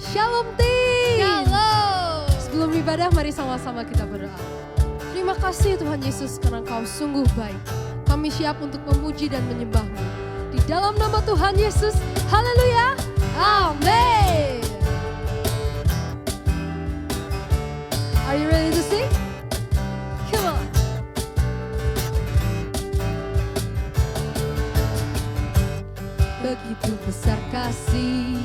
Shalom team. Shalom. Sebelum ibadah mari sama-sama kita berdoa. Terima kasih Tuhan Yesus karena Engkau sungguh baik. Kami siap untuk memuji dan menyembah-Mu. Di dalam nama Tuhan Yesus. Haleluya. Amin. Are you ready to sing? Come on. Begitu besar kasih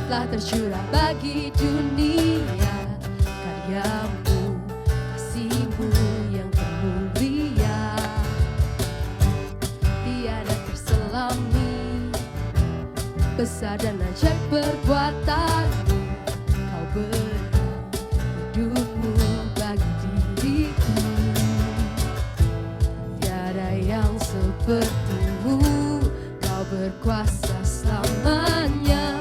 telah tercurah bagi dunia, karya-Mu, kasih-Mu yang termulia, tiada terselami, besar dan ajaib perbuatan-Mu, Kau beri hidup-Mu bagi diriku, tiada yang seperti-Mu, Kau berkuasa selamanya.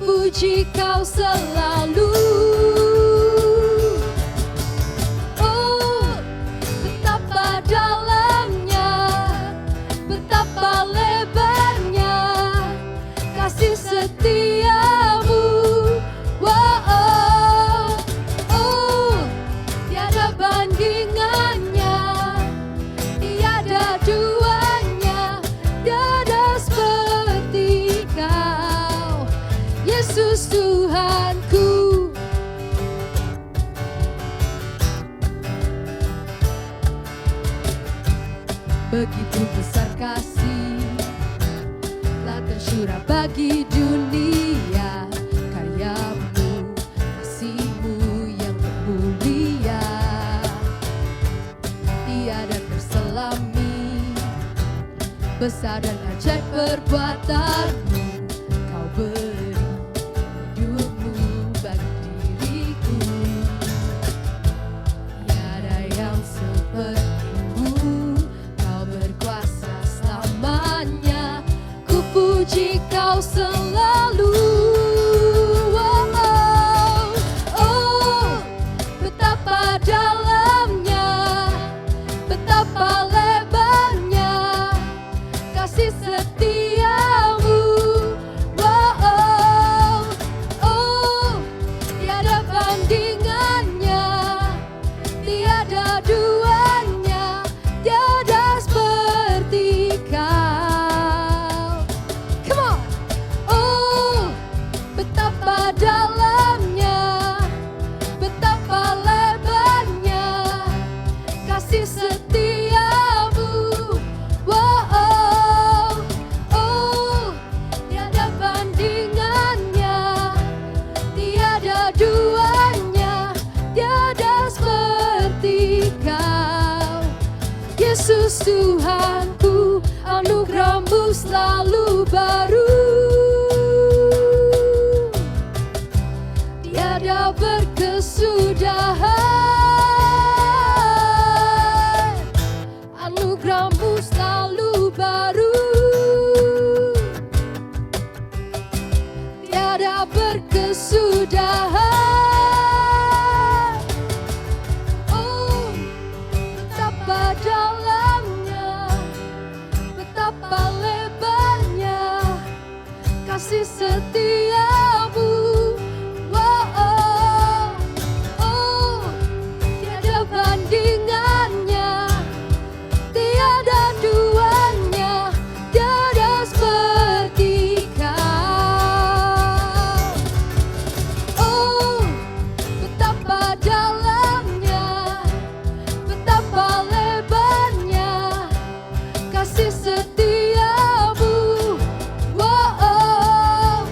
Puji Kau selalu. Oh, betapa dalamnya, betapa lebarnya kasih setia-Mu. Wow, oh, tiada bandingannya, tiada duanya, tiada seperti Kau. Yesus Tuhanku. Begitu besar kasih telah tercurah bagi dunia, karya-Mu, kasih-Mu yang termulia, tiada terselami, besar dan ajaib perbuatan-Mu, Kau beri hidup-Mu bagi diriku, tiada yang seperti-Mu, Kau berkuasa selamanya. Ku puji Kau selalu. Oh, oh, betapa dalamnya, betapa lebarnya kasih setia-Mu. Oh, oh, tiada bandingannya, tiada duanya, tiada seperti Kau. Come on. Oh, betapa dalamnya, betapa lebarnya kasih setia-Mu. Oh, oh, tiada bandingannya, tiada duanya, tiada seperti Kau. Yesus Tuhanku, anugerah-Mu selalu baru, tiada berkesudahan. Anugerah-Mu selalu baru, tiada berkesudahan. Oh, betapa dalamnya, betapa lebarnya kasih setia-Mu. Oh, oh, tiada bandingannya, tiada duanya, tiada seperti Kau. Oh, betapa dalamnya, betapa lebarnya kasih setia-Mu. Oh,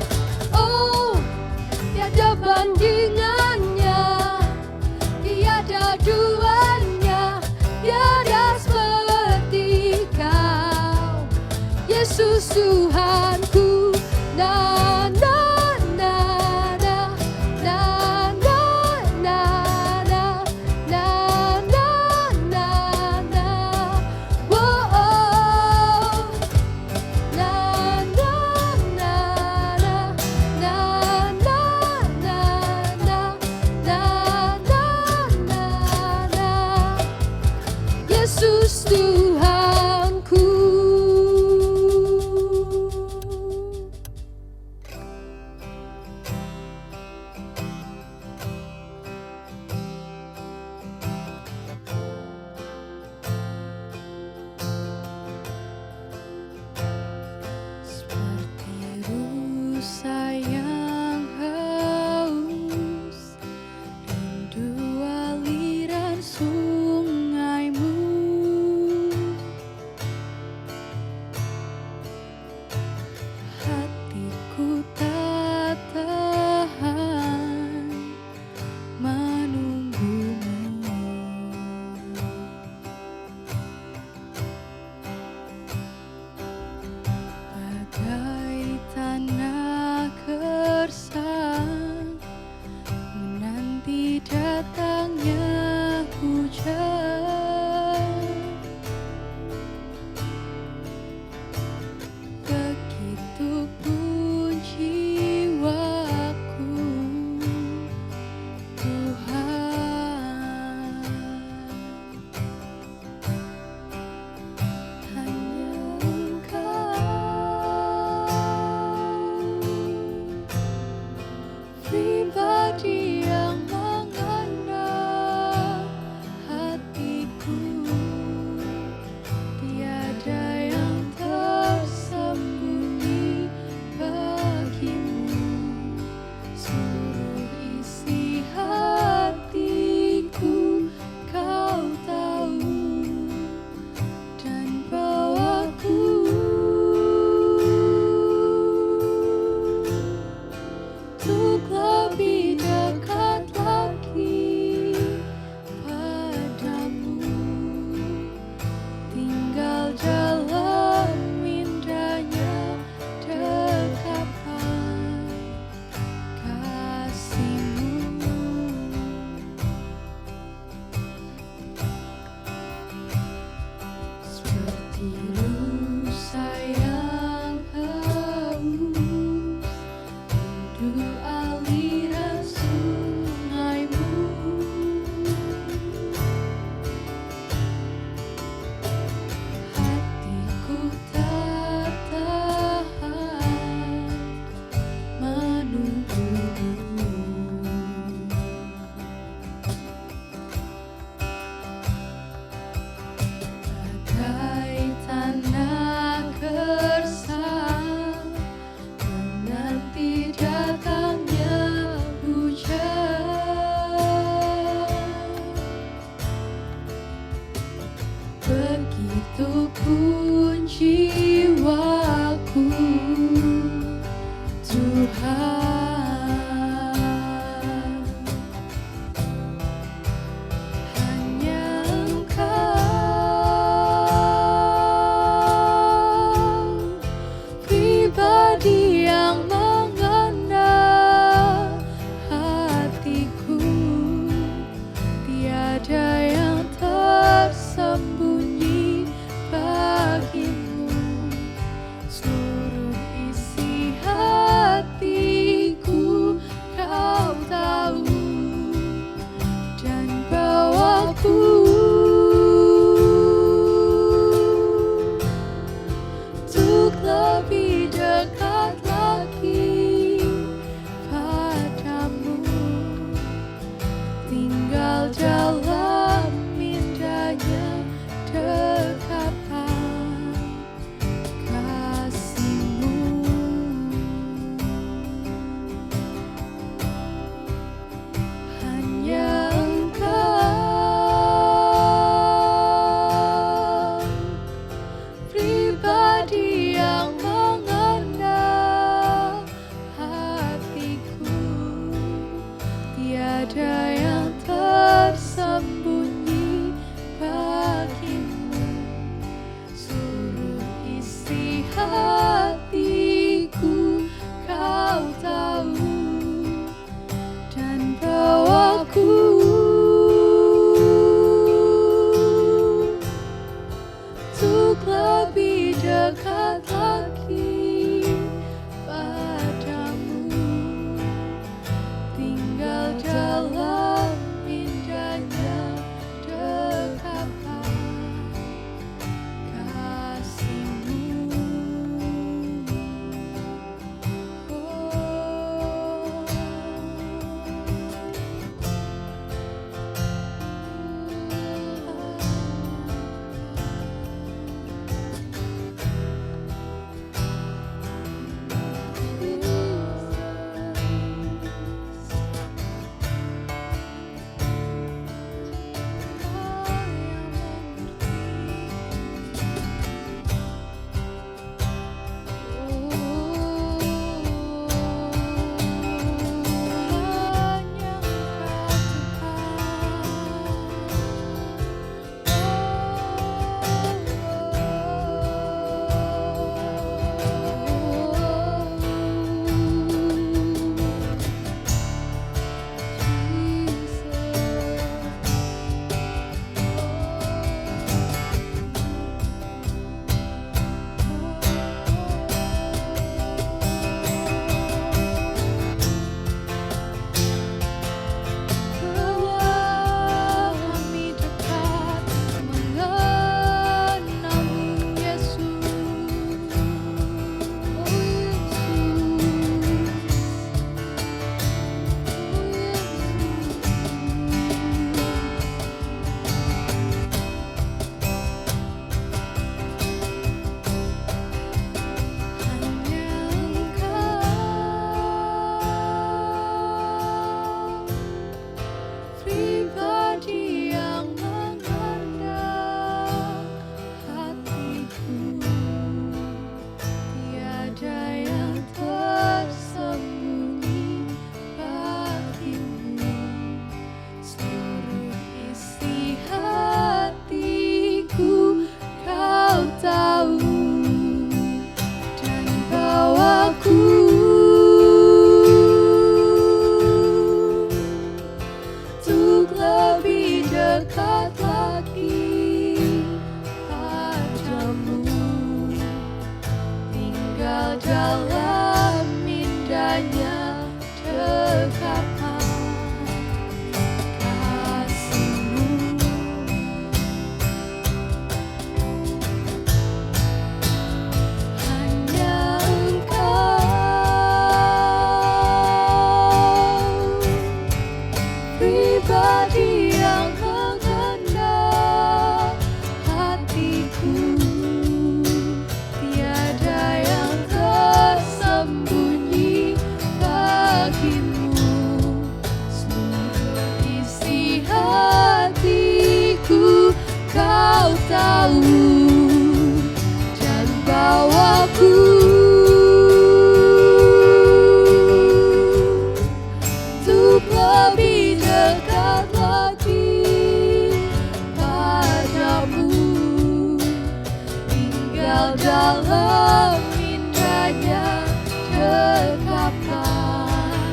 terkapai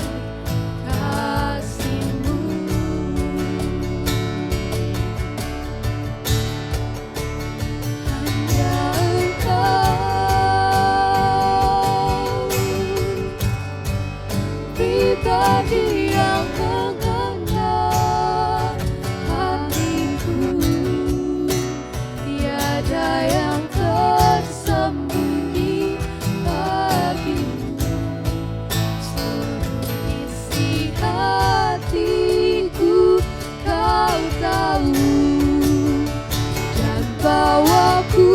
kasih-Mu. Hanya Engkau pribadi yang mengenal hatiku, tiada yang tersembunyi bagimu. Seluruh isi hatiku Kau tahu, dan bawaku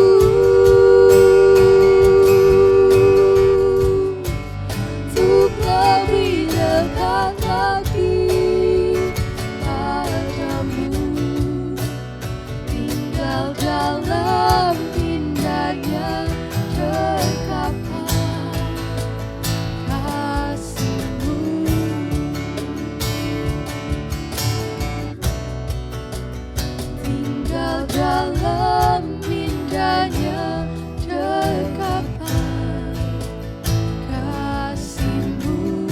untuk lebih dekat lagi padamu, tinggal dalam indahnya terkapai kasih-Mu. Tinggal dalam indahnya terkapai kasih-Mu.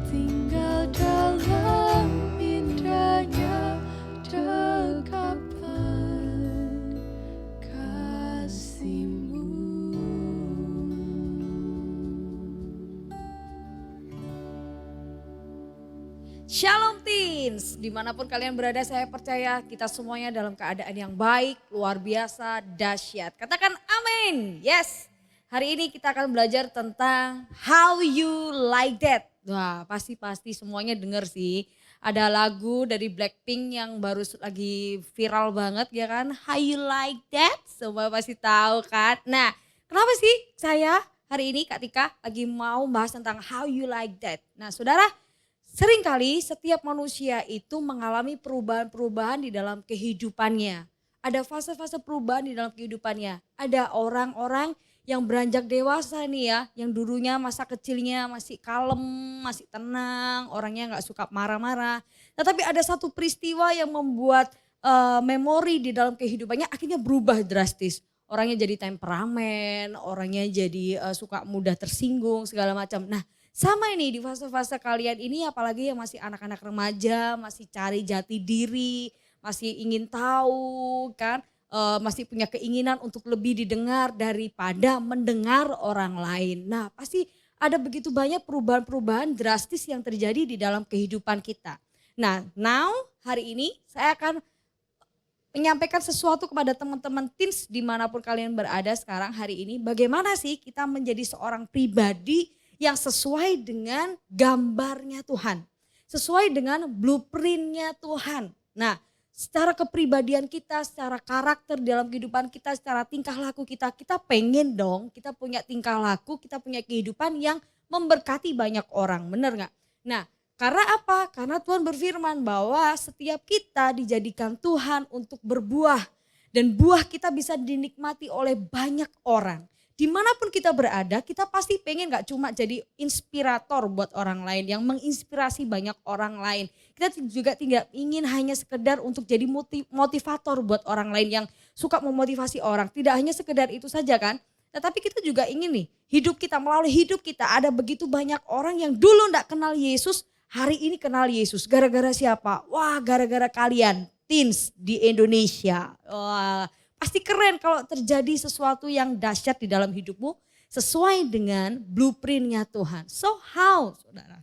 Tinggal dalam indahnya terkapai kasih-Mu. Shalom Teens, dimanapun kalian berada saya percaya kita semuanya dalam keadaan yang baik, luar biasa, dahsyat. Katakan amin, yes. Hari ini kita akan belajar tentang how you like that. Wah pasti semuanya denger sih. Ada lagu dari Blackpink yang baru lagi viral banget ya kan. How you like that, semua pasti tahu kan. Nah kenapa sih saya hari ini Kak Tika lagi mau bahas tentang how you like that. Nah saudara, seringkali setiap manusia itu mengalami perubahan-perubahan di dalam kehidupannya. Ada fase-fase perubahan di dalam kehidupannya. Ada orang-orang yang beranjak dewasa nih ya, yang dulunya masa kecilnya masih kalem, masih tenang, orangnya gak suka marah-marah. Tetapi ada satu peristiwa yang membuat memori di dalam kehidupannya akhirnya berubah drastis. Orangnya jadi temperamen, orangnya jadi suka mudah tersinggung segala macam. Nah sama ini di fase-fase kalian ini, apalagi yang masih anak-anak remaja, masih cari jati diri, masih ingin tahu kan, masih punya keinginan untuk lebih didengar daripada mendengar orang lain. Nah pasti ada begitu banyak perubahan-perubahan drastis yang terjadi di dalam kehidupan kita. Nah hari ini saya akan menyampaikan sesuatu kepada teman-teman teens dimanapun kalian berada sekarang hari ini. Bagaimana sih kita menjadi seorang pribadi yang sesuai dengan gambarnya Tuhan. Sesuai dengan blueprintnya Tuhan. Nah secara kepribadian kita, secara karakter dalam kehidupan kita, secara tingkah laku kita pengen dong kita punya tingkah laku, kita punya kehidupan yang memberkati banyak orang. Bener gak? Nah karena apa? Karena Tuhan berfirman bahwa setiap kita dijadikan Tuhan untuk berbuah. Dan buah kita bisa dinikmati oleh banyak orang. Dimanapun kita berada, kita pasti pengen gak cuma jadi inspirator buat orang lain, yang menginspirasi banyak orang lain. Kita juga tidak ingin hanya sekedar untuk jadi motivator buat orang lain yang suka memotivasi orang. Tidak hanya sekedar itu saja kan, tetapi kita juga ingin nih, melalui hidup kita ada begitu banyak orang yang dulu gak kenal Yesus, hari ini kenal Yesus. Gara-gara siapa? Wah gara-gara kalian, teens di Indonesia. Wah. Pasti keren kalau terjadi sesuatu yang dahsyat di dalam hidupmu sesuai dengan blueprintnya Tuhan. So how saudara?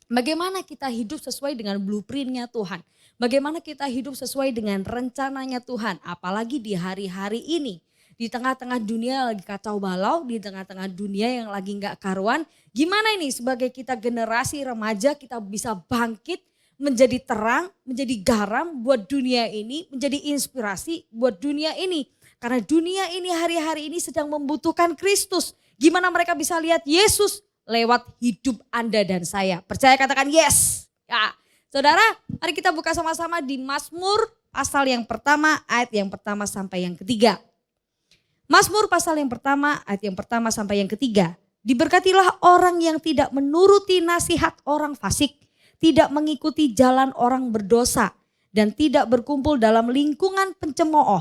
Bagaimana kita hidup sesuai dengan blueprintnya Tuhan? Bagaimana kita hidup sesuai dengan rencananya Tuhan? Apalagi di hari-hari ini. Di tengah-tengah dunia lagi kacau balau, di tengah-tengah dunia yang lagi gak karuan. Gimana ini sebagai kita generasi remaja kita bisa bangkit menjadi terang, menjadi garam buat dunia ini, menjadi inspirasi buat dunia ini. Karena dunia ini hari-hari ini sedang membutuhkan Kristus. Gimana mereka bisa lihat Yesus lewat hidup Anda dan saya. Percaya katakan yes. Ya, saudara mari kita buka sama-sama di Mazmur pasal yang pertama ayat yang pertama sampai yang ketiga. Mazmur pasal yang pertama ayat yang pertama sampai yang ketiga. Diberkatilah orang yang tidak menuruti nasihat orang fasik. Tidak mengikuti jalan orang berdosa dan tidak berkumpul dalam lingkungan pencemooh.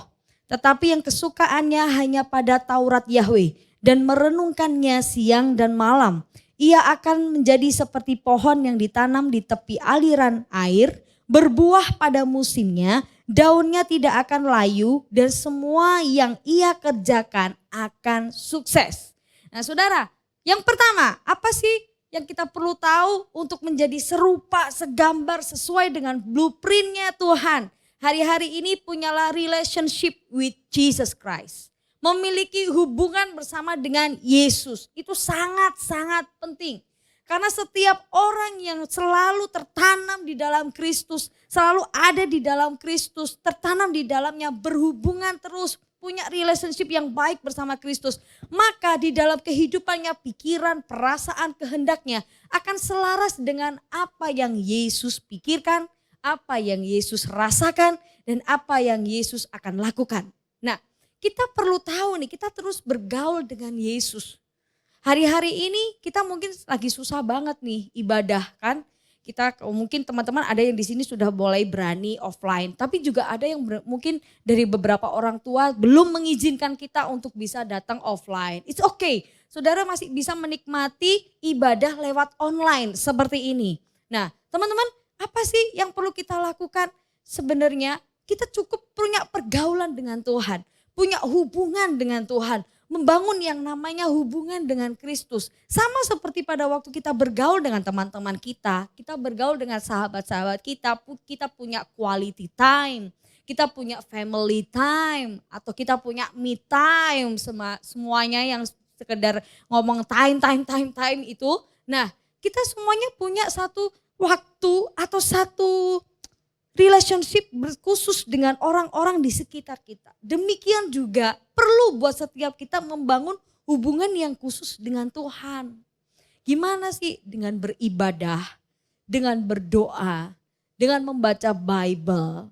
Tetapi yang kesukaannya hanya pada Taurat Yahweh dan merenungkannya siang dan malam. Ia akan menjadi seperti pohon yang ditanam di tepi aliran air, berbuah pada musimnya, daunnya tidak akan layu dan semua yang ia kerjakan akan sukses. Nah saudara, yang pertama apa sih yang kita perlu tahu untuk menjadi serupa, segambar, sesuai dengan blueprintnya Tuhan. Hari-hari ini punyalah relationship with Jesus Christ. Memiliki hubungan bersama dengan Yesus. Itu sangat-sangat penting. Karena setiap orang yang selalu tertanam di dalam Kristus, selalu ada di dalam Kristus, tertanam di dalamnya, berhubungan terus, punya relationship yang baik bersama Kristus, maka di dalam kehidupannya, pikiran, perasaan, kehendaknya akan selaras dengan apa yang Yesus pikirkan, apa yang Yesus rasakan, dan apa yang Yesus akan lakukan. Nah, kita perlu tahu nih, kita terus bergaul dengan Yesus. Hari-hari ini kita mungkin lagi susah banget nih ibadah kan. Kita mungkin teman-teman ada yang di sini sudah mulai berani offline, tapi juga ada yang mungkin dari beberapa orang tua belum mengizinkan kita untuk bisa datang offline. It's okay, saudara masih bisa menikmati ibadah lewat online seperti ini. Nah teman-teman, apa sih yang perlu kita lakukan? Sebenarnya kita cukup punya pergaulan dengan Tuhan, punya hubungan dengan Tuhan. Membangun yang namanya hubungan dengan Kristus. Sama seperti pada waktu kita bergaul dengan teman-teman kita bergaul dengan sahabat-sahabat kita punya quality time, kita punya family time, atau kita punya me time, semuanya yang sekedar ngomong time itu. Nah kita semuanya punya satu waktu atau satu relationship khusus dengan orang-orang di sekitar kita. Demikian juga perlu buat setiap kita membangun hubungan yang khusus dengan Tuhan. Gimana sih? Dengan beribadah, dengan berdoa, dengan membaca Bible,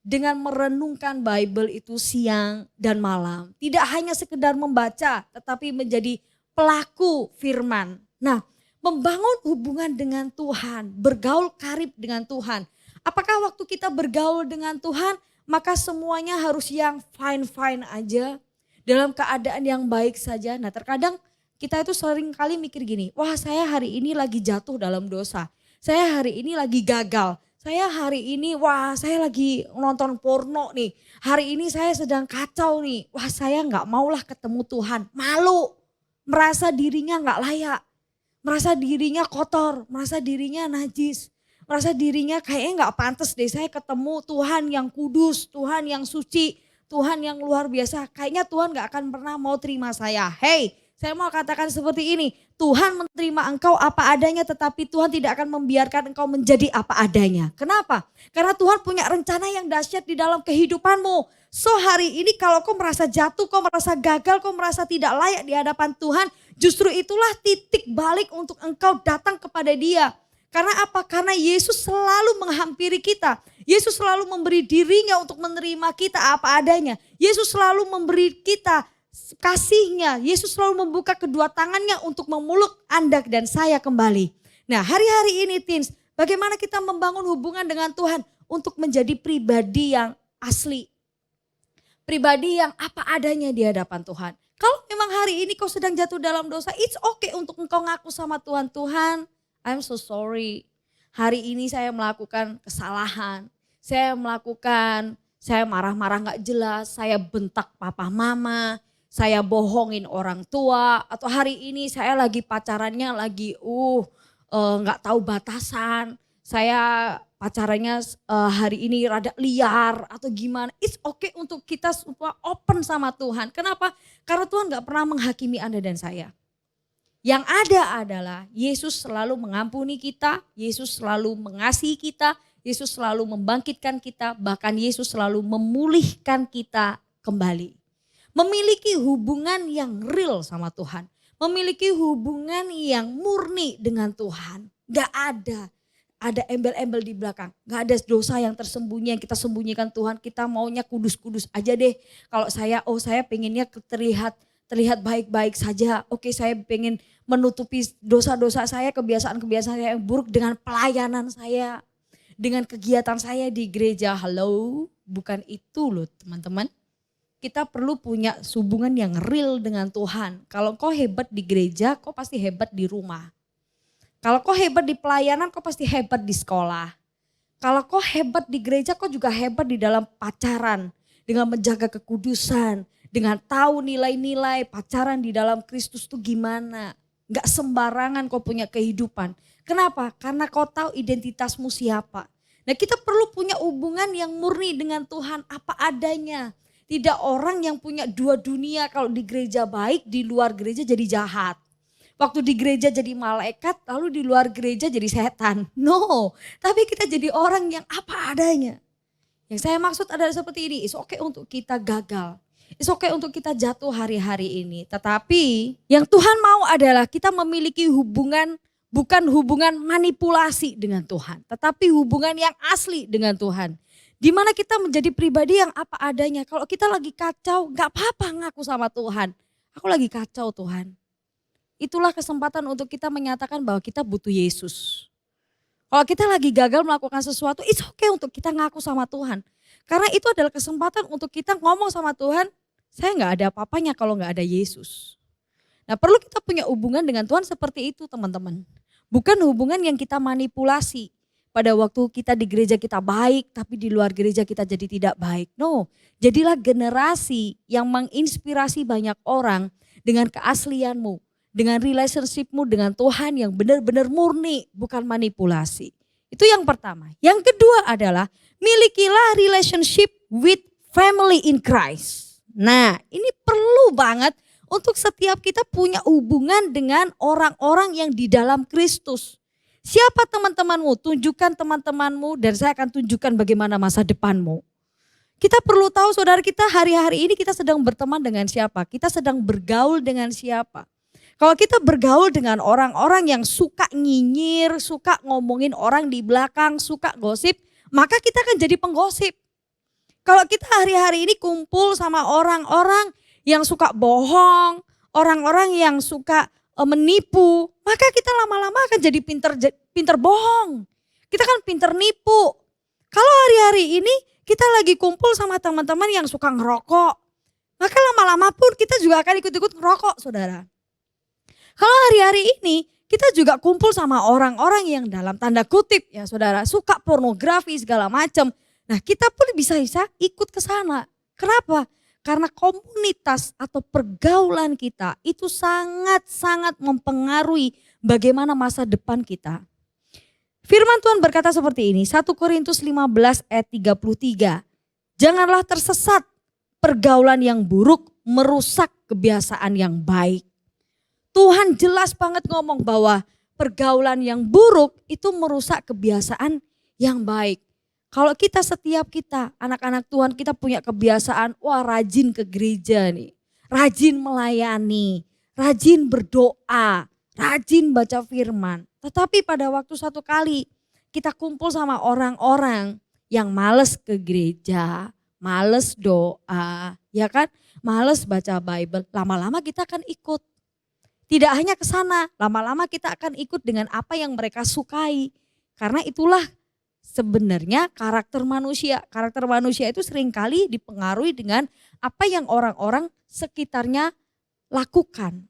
dengan merenungkan Bible itu siang dan malam. Tidak hanya sekedar membaca, tetapi menjadi pelaku firman. Nah, membangun hubungan dengan Tuhan, bergaul karib dengan Tuhan. Apakah waktu kita bergaul dengan Tuhan maka semuanya harus yang fine-fine aja, dalam keadaan yang baik saja? Nah terkadang kita itu sering kali mikir gini, wah saya hari ini lagi jatuh dalam dosa, saya hari ini lagi gagal, saya hari ini wah saya lagi nonton porno nih, hari ini saya sedang kacau nih, wah saya gak maulah ketemu Tuhan, malu, merasa dirinya gak layak, merasa dirinya kotor, merasa dirinya najis. Merasa dirinya kayaknya gak pantas deh saya ketemu Tuhan yang kudus, Tuhan yang suci, Tuhan yang luar biasa. Kayaknya Tuhan gak akan pernah mau terima saya. Hey, saya mau katakan seperti ini, Tuhan menerima engkau apa adanya, tetapi Tuhan tidak akan membiarkan engkau menjadi apa adanya. Kenapa? Karena Tuhan punya rencana yang dahsyat di dalam kehidupanmu. So hari ini kalau kau merasa jatuh, kau merasa gagal, kau merasa tidak layak di hadapan Tuhan, justru itulah titik balik untuk engkau datang kepada Dia. Karena apa? Karena Yesus selalu menghampiri kita. Yesus selalu memberi dirinya untuk menerima kita apa adanya. Yesus selalu memberi kita kasihnya. Yesus selalu membuka kedua tangannya untuk memeluk Anda dan saya kembali. Nah hari-hari ini teens, bagaimana kita membangun hubungan dengan Tuhan untuk menjadi pribadi yang asli. Pribadi yang apa adanya di hadapan Tuhan. Kalau memang hari ini kau sedang jatuh dalam dosa, it's okay untuk engkau ngaku sama Tuhan. Tuhan, I'm so sorry. Hari ini saya melakukan kesalahan. Saya marah-marah gak jelas. Saya bentak papa mama. Saya bohongin orang tua. Atau hari ini saya lagi pacarannya lagi gak tahu batasan. Saya pacarannya hari ini rada liar atau gimana. It's okay untuk kita semua open sama Tuhan. Kenapa? Karena Tuhan gak pernah menghakimi Anda dan saya. Yang ada adalah Yesus selalu mengampuni kita, Yesus selalu mengasihi kita, Yesus selalu membangkitkan kita, bahkan Yesus selalu memulihkan kita kembali. Memiliki hubungan yang real sama Tuhan, memiliki hubungan yang murni dengan Tuhan. Gak ada embel-embel di belakang, gak ada dosa yang tersembunyi yang kita sembunyikan Tuhan. Kita maunya kudus-kudus aja deh. Kalau saya pengennya terlihat baik-baik saja. Oke, saya pengen menutupi dosa-dosa saya, kebiasaan-kebiasaan saya yang buruk dengan pelayanan saya, dengan kegiatan saya di gereja. Halo, bukan itu loh teman-teman. kita perlu punya hubungan yang real dengan Tuhan. Kalau kau hebat di gereja, kau pasti hebat di rumah. Kalau kau hebat di pelayanan, kau pasti hebat di sekolah. Kalau kau hebat di gereja, kau juga hebat di dalam pacaran. Dengan menjaga kekudusan, dengan tahu nilai-nilai pacaran di dalam Kristus itu gimana. Gak sembarangan kau punya kehidupan. Kenapa? Karena kau tahu identitasmu siapa. Nah kita perlu punya hubungan yang murni dengan Tuhan apa adanya. Tidak orang yang punya dua dunia, kalau di gereja baik, di luar gereja jadi jahat. Waktu di gereja jadi malaikat, lalu di luar gereja jadi setan. No, tapi kita jadi orang yang apa adanya. Yang saya maksud adalah seperti ini, it's okay untuk kita gagal. It's okay untuk kita jatuh hari-hari ini. Tetapi yang Tuhan mau adalah kita memiliki hubungan, bukan hubungan manipulasi dengan Tuhan. Tetapi hubungan yang asli dengan Tuhan. Di mana kita menjadi pribadi yang apa adanya. Kalau kita lagi kacau, gak apa-apa ngaku sama Tuhan. Aku lagi kacau Tuhan. Itulah kesempatan untuk kita menyatakan bahwa kita butuh Yesus. Kalau kita lagi gagal melakukan sesuatu, it's okay untuk kita ngaku sama Tuhan. Karena itu adalah kesempatan untuk kita ngomong sama Tuhan, saya gak ada apa-apanya kalau gak ada Yesus. Nah perlu kita punya hubungan dengan Tuhan seperti itu teman-teman. Bukan hubungan yang kita manipulasi. Pada waktu kita di gereja kita baik, tapi di luar gereja kita jadi tidak baik. No, jadilah generasi yang menginspirasi banyak orang dengan keaslianmu. Dengan relationshipmu dengan Tuhan yang benar-benar murni, bukan manipulasi. Itu yang pertama. Yang kedua adalah milikilah relationship with family in Christ. Nah ini perlu banget untuk setiap kita punya hubungan dengan orang-orang yang di dalam Kristus. Siapa teman-temanmu? Tunjukkan teman-temanmu dan saya akan tunjukkan bagaimana masa depanmu. Kita perlu tahu saudara kita hari-hari ini kita sedang berteman dengan siapa? Kita sedang bergaul dengan siapa? Kalau kita bergaul dengan orang-orang yang suka nyinyir, suka ngomongin orang di belakang, suka gosip, maka kita akan jadi penggosip. Kalau kita hari-hari ini kumpul sama orang-orang yang suka bohong, orang-orang yang suka menipu, maka kita lama-lama akan jadi pinter bohong. Kita kan pinter nipu. Kalau hari-hari ini kita lagi kumpul sama teman-teman yang suka ngerokok, maka lama-lama pun kita juga akan ikut-ikut ngerokok saudara. Kalau hari-hari ini kita juga kumpul sama orang-orang yang dalam tanda kutip ya saudara suka pornografi segala macam. Nah kita pun bisa ikut ke sana. Kenapa? Karena komunitas atau pergaulan kita itu sangat-sangat mempengaruhi bagaimana masa depan kita. Firman Tuhan berkata seperti ini, 1 Korintus 15 ayat 33. Janganlah tersesat, pergaulan yang buruk merusak kebiasaan yang baik. Tuhan jelas banget ngomong bahwa pergaulan yang buruk itu merusak kebiasaan yang baik. Kalau setiap kita anak-anak Tuhan kita punya kebiasaan wah rajin ke gereja nih. Rajin melayani, rajin berdoa, rajin baca firman. Tetapi pada waktu satu kali kita kumpul sama orang-orang yang males ke gereja, males doa, ya kan? Males baca Bible, lama-lama kita akan ikut. Tidak hanya ke sana, lama-lama kita akan ikut dengan apa yang mereka sukai. Karena itulah sebenarnya karakter manusia. Karakter manusia itu seringkali dipengaruhi dengan apa yang orang-orang sekitarnya lakukan.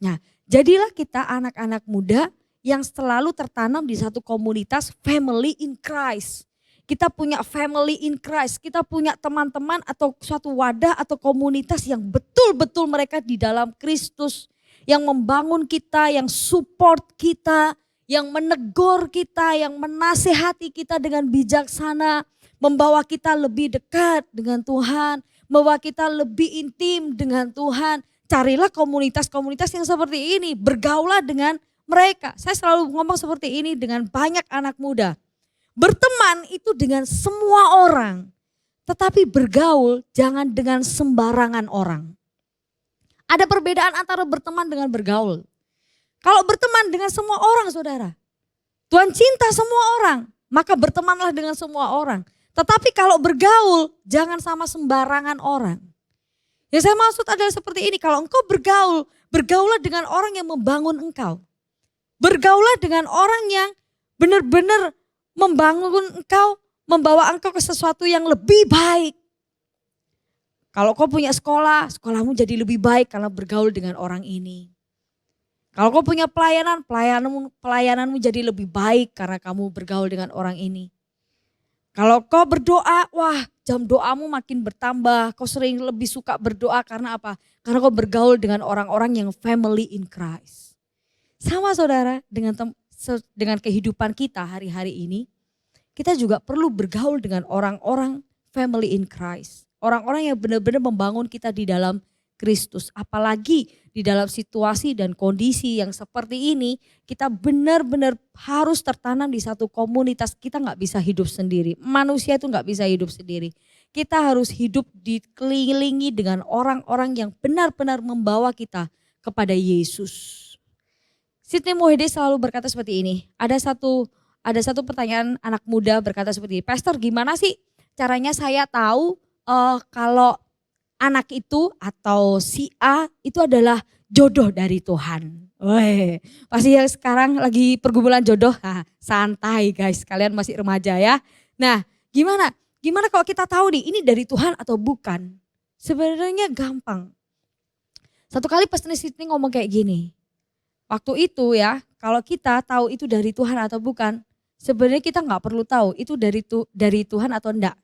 Nah, jadilah kita anak-anak muda yang selalu tertanam di satu komunitas family in Christ. Kita punya family in Christ, kita punya teman-teman atau suatu wadah atau komunitas yang betul-betul mereka di dalam Kristus. Yang membangun kita, yang support kita, yang menegur kita, yang menasehati kita dengan bijaksana, membawa kita lebih dekat dengan Tuhan, membawa kita lebih intim dengan Tuhan. Carilah komunitas-komunitas yang seperti ini, bergaulah dengan mereka. Saya selalu ngomong seperti ini dengan banyak anak muda. Berteman itu dengan semua orang, tetapi bergaul jangan dengan sembarangan orang. Ada perbedaan antara berteman dengan bergaul. Kalau berteman dengan semua orang saudara, Tuhan cinta semua orang, maka bertemanlah dengan semua orang. Tetapi kalau bergaul, jangan sama sembarangan orang. Yang saya maksud adalah seperti ini, kalau engkau bergaul, bergaulah dengan orang yang membangun engkau. Bergaulah dengan orang yang benar-benar membangun engkau, membawa engkau ke sesuatu yang lebih baik. Kalau kau punya sekolah, sekolahmu jadi lebih baik karena bergaul dengan orang ini. Kalau kau punya pelayanan, pelayananmu jadi lebih baik karena kamu bergaul dengan orang ini. Kalau kau berdoa, wah jam doamu makin bertambah. Kau sering lebih suka berdoa karena apa? Karena kau bergaul dengan orang-orang yang family in Christ. Sama saudara, dengan kehidupan kita hari-hari ini, kita juga perlu bergaul dengan orang-orang family in Christ. Orang-orang yang benar-benar membangun kita di dalam Kristus. Apalagi di dalam situasi dan kondisi yang seperti ini, kita benar-benar harus tertanam di satu komunitas. Kita gak bisa hidup sendiri. Manusia itu gak bisa hidup sendiri. Kita harus hidup dikelilingi dengan orang-orang yang benar-benar membawa kita kepada Yesus. Sidney Mohede selalu berkata seperti ini. Ada satu pertanyaan anak muda berkata seperti ini. Pastor, gimana sih caranya saya tahu kalau anak itu atau si A itu adalah jodoh dari Tuhan. Weh, pasti yang sekarang lagi pergumulan jodoh, santai guys, kalian masih remaja ya. Nah, gimana kalau kita tahu nih ini dari Tuhan atau bukan? Sebenarnya gampang. Satu kali Pastor Sidney ngomong kayak gini. Waktu itu ya, kalau kita tahu itu dari Tuhan atau bukan, sebenarnya kita nggak perlu tahu itu dari Tuhan atau enggak.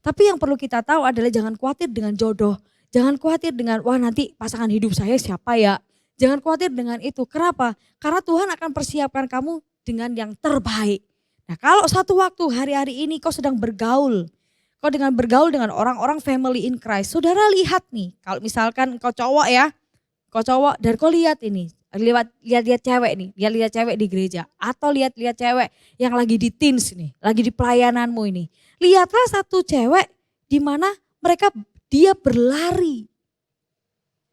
Tapi yang perlu kita tahu adalah jangan khawatir dengan jodoh. Jangan khawatir dengan wah nanti pasangan hidup saya siapa ya. Jangan khawatir dengan itu. Kenapa? Karena Tuhan akan persiapkan kamu dengan yang terbaik. Nah kalau satu waktu hari-hari ini kau sedang bergaul. Kau bergaul dengan orang-orang family in Christ. Saudara lihat nih. Kalau misalkan kau cowok ya. Kau cowok dan kau lihat ini. Lihat cewek nih. Lihat cewek di gereja. Atau lihat cewek yang lagi di teens nih. Lagi di pelayananmu ini. Lihatlah satu cewek di mana dia berlari.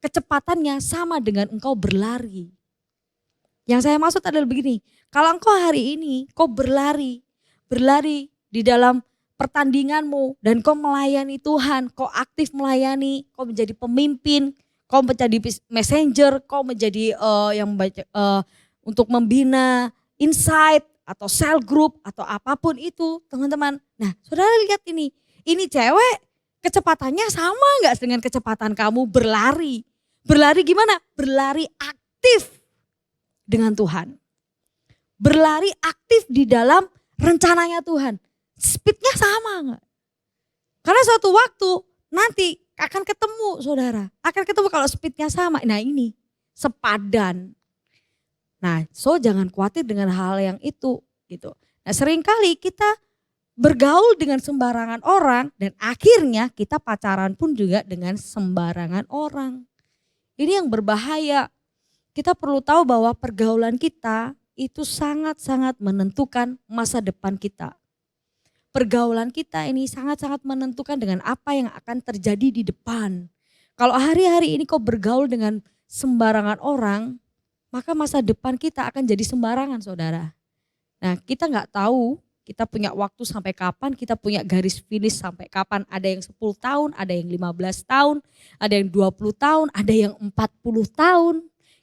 Kecepatannya sama dengan engkau berlari. Yang saya maksud adalah begini, kalau engkau hari ini kau berlari di dalam pertandinganmu dan kau melayani Tuhan, kau aktif melayani, kau menjadi pemimpin, kau menjadi messenger, kau menjadi untuk membina insight atau cell group atau apapun itu teman-teman. Nah saudara lihat ini cewek kecepatannya sama gak dengan kecepatan kamu berlari. Berlari gimana? Berlari aktif dengan Tuhan. Berlari aktif di dalam rencananya Tuhan. Speednya sama gak? Karena suatu waktu nanti akan ketemu saudara. Akan ketemu kalau speednya sama. Nah ini sepadan. Nah jangan khawatir dengan hal yang itu gitu. Nah seringkali kita bergaul dengan sembarangan orang dan akhirnya kita pacaran pun juga dengan sembarangan orang. Ini yang berbahaya. Kita perlu tahu bahwa pergaulan kita itu sangat-sangat menentukan masa depan kita. Pergaulan kita ini sangat-sangat menentukan dengan apa yang akan terjadi di depan. Kalau hari-hari ini kau bergaul dengan sembarangan orang, maka masa depan kita akan jadi sembarangan saudara. Nah kita gak tahu kita punya waktu sampai kapan, kita punya garis finish sampai kapan. Ada yang 10 tahun, ada yang 15 tahun, ada yang 20 tahun, ada yang 40 tahun.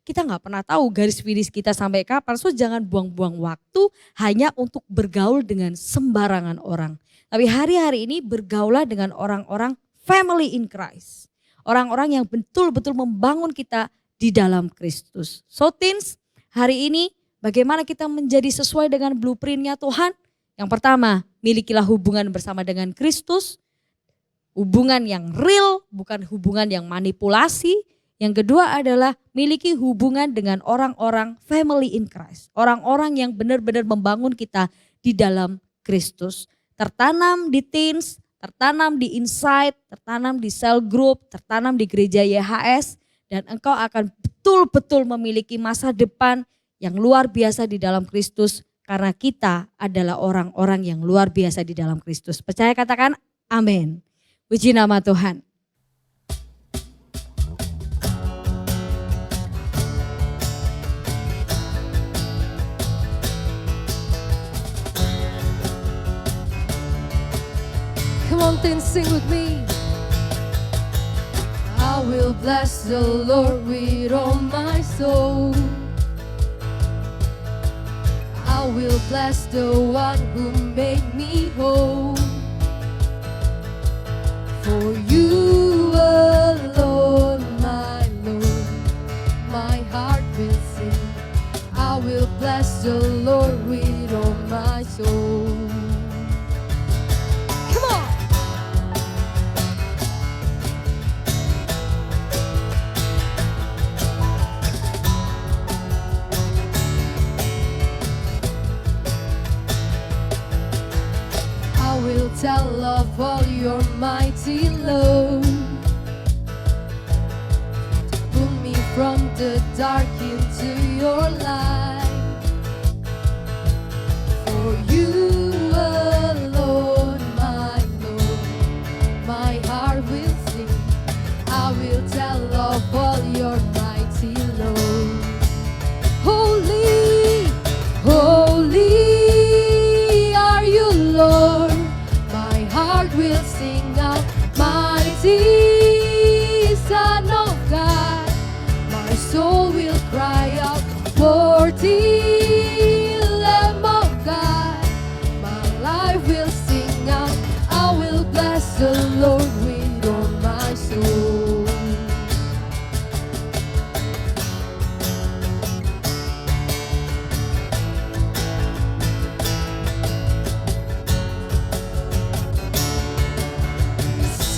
Kita gak pernah tahu garis finish kita sampai kapan. So jangan buang-buang waktu hanya untuk bergaul dengan sembarangan orang. Tapi hari-hari ini bergaulah dengan orang-orang family in Christ. Orang-orang yang betul-betul membangun kita di dalam Kristus. So teens, hari ini bagaimana kita menjadi sesuai dengan blueprint-nya Tuhan? Yang pertama, milikilah hubungan bersama dengan Kristus. Hubungan yang real, bukan hubungan yang manipulasi. Yang kedua adalah miliki hubungan dengan orang-orang family in Christ. Orang-orang yang benar-benar membangun kita di dalam Kristus. Tertanam di teens, tertanam di insight, tertanam di cell group, tertanam di gereja YHS. Dan engkau akan betul-betul memiliki masa depan yang luar biasa di dalam Kristus. Karena kita adalah orang-orang yang luar biasa di dalam Kristus. Percaya katakan amin. Puji nama Tuhan. Come on, then sing with me. I will bless the Lord with all my soul. I will bless the one who made me whole. For you are tell of all your mighty love. Pull me from the dark into your light. For you alone, my Lord, my heart will sing. I will tell of all your mighty love. Holy, holy are you, Lord. My heart will sing out, mighty Son of God. My soul will cry out, worthy Lamb of God. My life will sing out, I will bless the Lord with all my soul.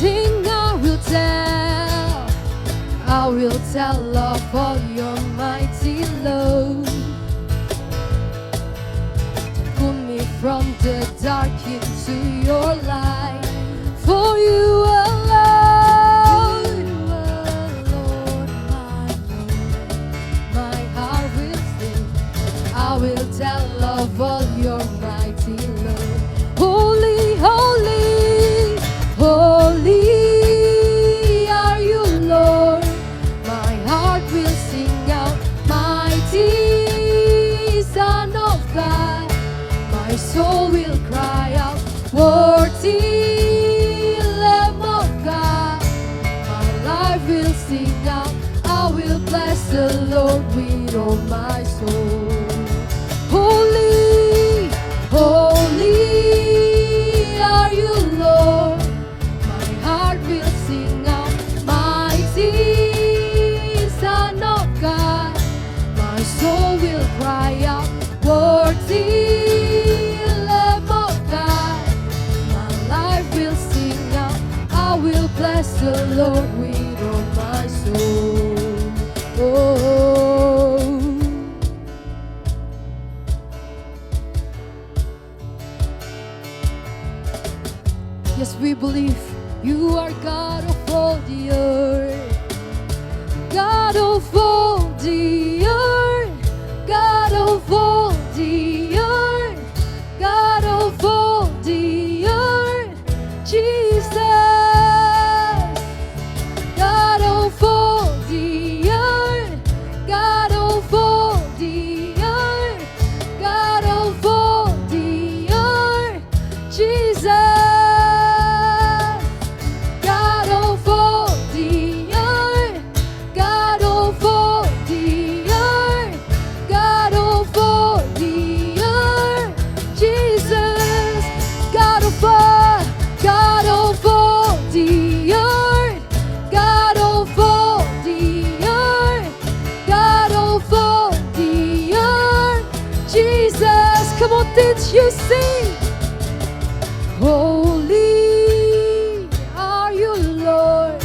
Sing, I will tell of all your mighty love. Pull me from the dark into your light. For you alone, my heart will sing. I will tell of all your mighty love. Holy, holy, holy are you, Lord. My heart will sing out, mighty Son of God. My soul will cry out, worthy Lamb of God. My life will sing out, I will bless the Lord with all my soul. Holy, holy are you, Lord. My heart will sing out, mighty Son of God. My soul will cry out, worthy Lamb of God. My life will sing out, I will bless the Lord with all my soul. Oh. Yes, we believe you are God of all the earth. God of all the earth. God of all the earth. God of all the earth. Jesus. God of all the earth. God of all the earth. God of all the earth. Jesus. God of all the earth. God of all the earth. God of all the earth. Jesus. God of all the earth. God of all the earth. God of all the earth. Jesus. Come on, did you sing? Holy are you, Lord.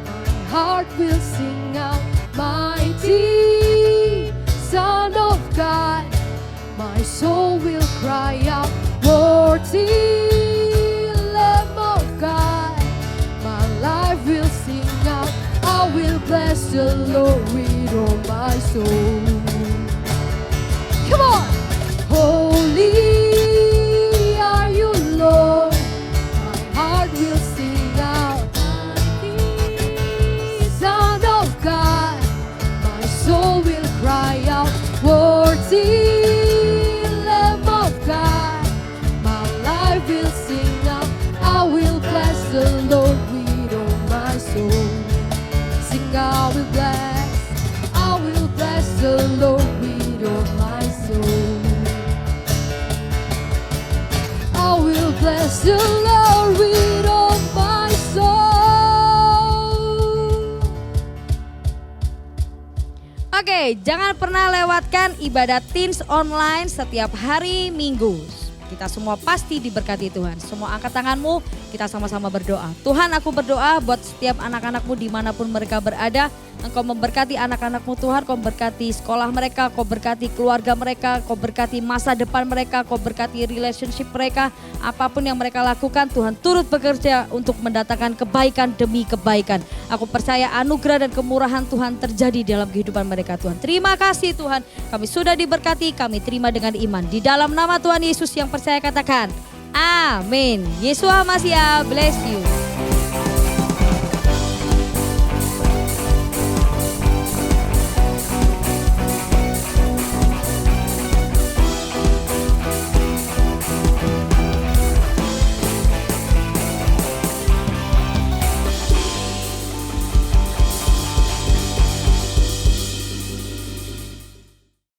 My heart will sing out, mighty Son of God. My soul will cry out, worthy Lamb of God. My life will sing out, I will bless the Lord with all my soul. Come on! Holy are you, Lord. My heart will sing out, Son of God. My soul will cry out, worthy Lamb of God. My life will sing out, I will bless the Lord with all my soul. Sing, I will bless the Lord with all my soul. I will bless the Lord with all my soul. Oke, jangan pernah lewatkan ibadah Teens online setiap hari Minggu. Kita semua pasti diberkati Tuhan. Semua angkat tanganmu, kita sama-sama berdoa. Tuhan, aku berdoa buat setiap anak-anakmu dimanapun mereka berada. Engkau memberkati anak-anak-Mu Tuhan, Kau berkati sekolah mereka, Kau berkati keluarga mereka, Kau berkati masa depan mereka, Kau berkati relationship mereka. Apapun yang mereka lakukan, Tuhan turut bekerja untuk mendatangkan kebaikan demi kebaikan. Aku percaya anugerah dan kemurahan Tuhan terjadi dalam kehidupan mereka Tuhan. Terima kasih Tuhan, kami sudah diberkati, kami terima dengan iman. Di dalam nama Tuhan Yesus yang percaya katakan, amin. Yesua Masya, bless you.